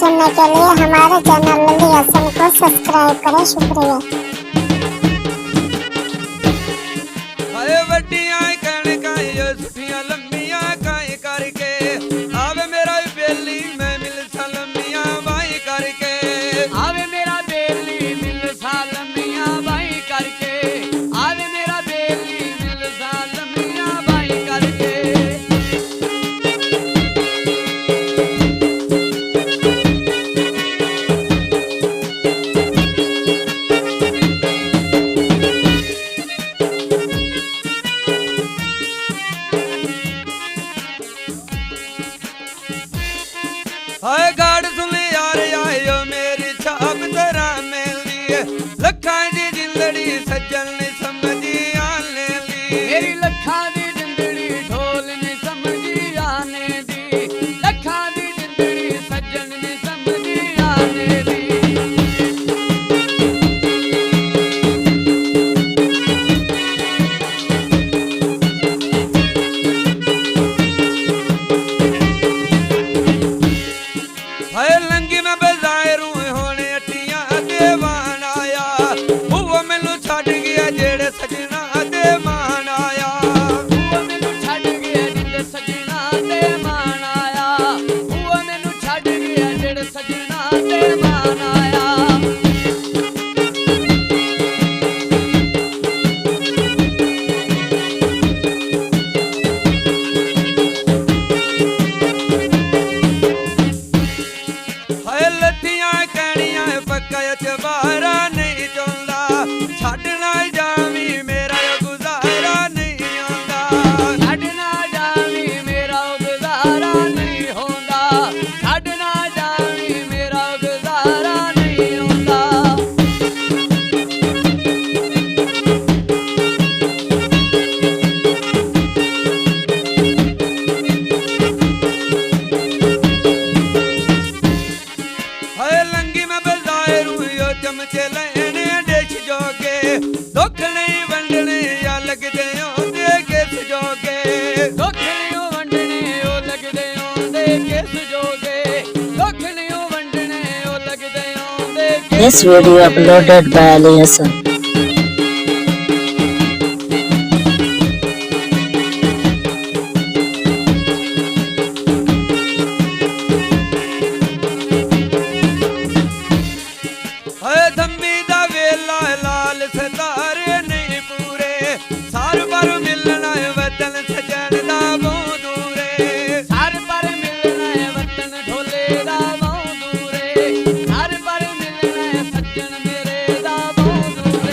सुनने के लिए हमारे चैनल लल्ली हसन को सब्सक्राइब करें। शुक्रिया। हाय वड्डियां कणकां सुठियां लम्मियां काई करके आवे मेरा बेली मैं मिल सलमियां बाई करके आवे मेरा बेली मिल सालमियां बाई करके आवे मेरा बेली मिल सालमियां बाई करके हाय गाड़ सुन यार आयो मेरी छाप तेरा मेली लखा दी जिंदड़ी सज्जन ने समझी आने ली मेरी लखा दी जिंदड़ी ढोल ने समझी आने दी लखा दी जिंदड़ी सज्जन ने समझी आने दी हाय लंगी में बजायरू होने अटियां देवान आया वो मैनू छड़ गया जेड़े सजना दे मान आया वो मैनू छड़ गया जेड़े सजना दे मान आया वो मैनू छड़ गया जेड़े सजना दे मान आया हाय लत्तियां कहनियां पक्का चबारा नहीं चौंदा छड्डना जावी मेरा गुजारा नहीं आंदा छड्डना जावी मेरा गुजारा नहीं होंदा छड्डना जावी मेरा गुजारा नहीं होंदा हाय लंगी में बजायरू यो चमचे लेने देश जोगे दुख नहीं वंडने या लगदे ओंदे किस जोगे दुख नहीं वंडने ओ लगदे ओंदे किस जोगे दुख नहीं वंडने ओ लगदे ओंदे This video uploaded by Ali Hassan. हाय धम्मी दा वेला लाल सतारे नहीं पूरे सार पर मिलना वतन सजन दा बहु दूरे सर पर मिलना है वतन ढोले दा बहु दूरे सर पर मिलना है सज्जन मेरे दा बहु दूरे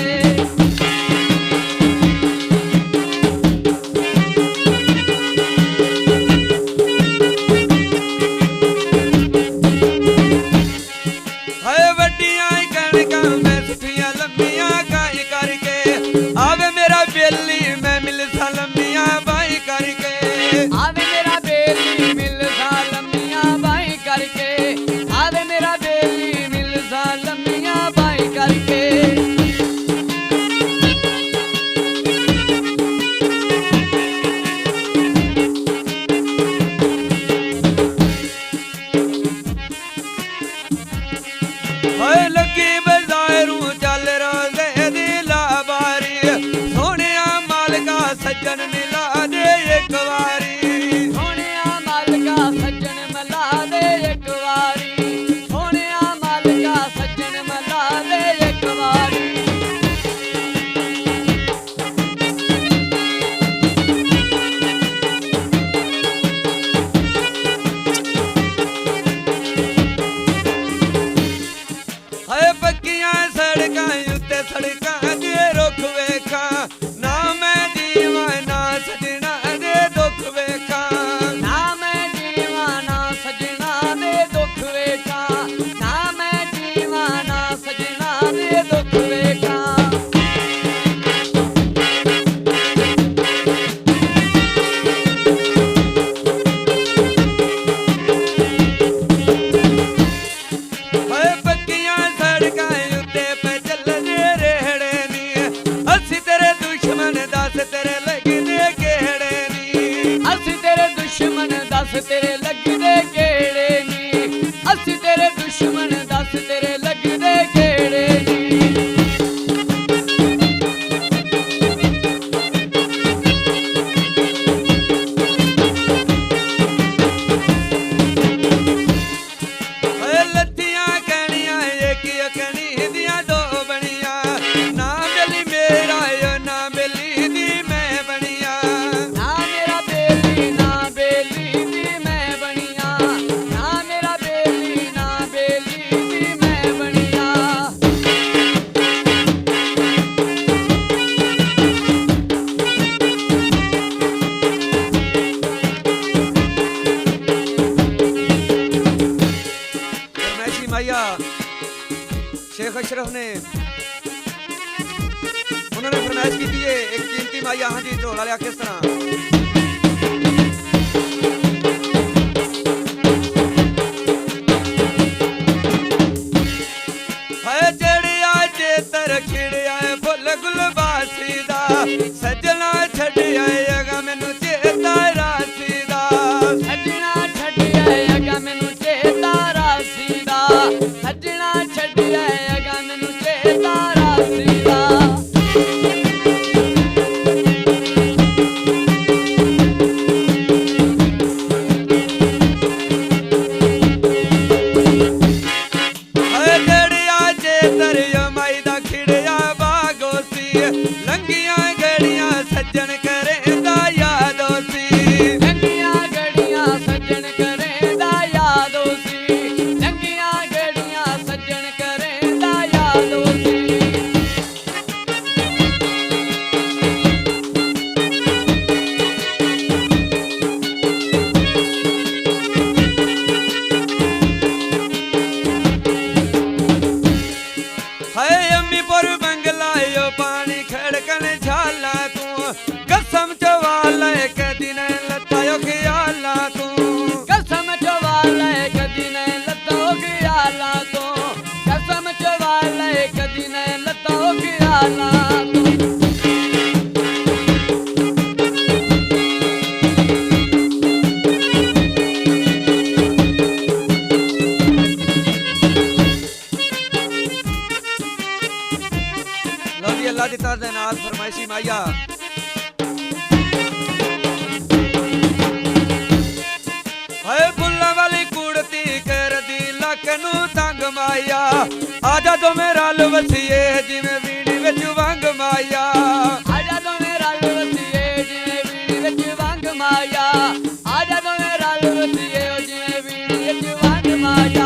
अशरफ ने उन्होंने फरमाइश की थी एक कीमती माइया। हाँ जी ढोल वाले किस तरह है जड़िया चेतर खिड़िया फुल गुलबासी दा सजना छड़िया अगा मैनू चेता रासी दा सजना छड़िया अगा मैनू चेता रासी दा सजना छड़िया अगा मैनू चेता रासी दा सज्जन करेंदा यादोसी लंगियां गड़ियां सज्जन करेंदा यादोसी लंगियां गड़ियां सज्जन करेंदा यादोसी हाय अम्मीपुर बंगला यो पानी खड़कन झाला तू कसम चवाला एक दिन लतायो ख्याला तू कसम चवाला एक दिन लतो ख्याला तू कसम चवाला एक दिन लतो ख्याला तू लो जी अल्लाह दी तरफ दे नाल फरमाइशी माइया हाय फुल्लां वाली कुड़ती कर दी लक नू तंग माया आजा तो मेरा लवसीए जिवें वीड़ी विच वंग माया आजा तो मेरा लवसीए जिवें वीड़ी विच वंग माया आजा तो मेरा लवसीए जिवें वीड़ी विच वंग माया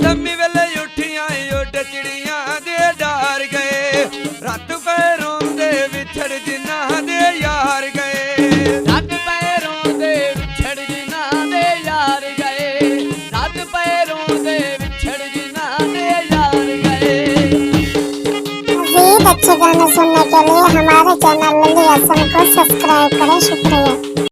धम्मी वेले उठियां उड चिड़ियां दे डार गए रात पैरों दे विछड़ जिन्ना दे यार गए रात पैरों दे विछड़ जिन्ना दे यार गए रात पैरों दे विछड़ जिन्ना दे यार गए। मज़ीद अच्छे गाने सुनने के लिए हमारे चैनल लल्ली हसन को सब्सक्राइब करें। शुक्रिया।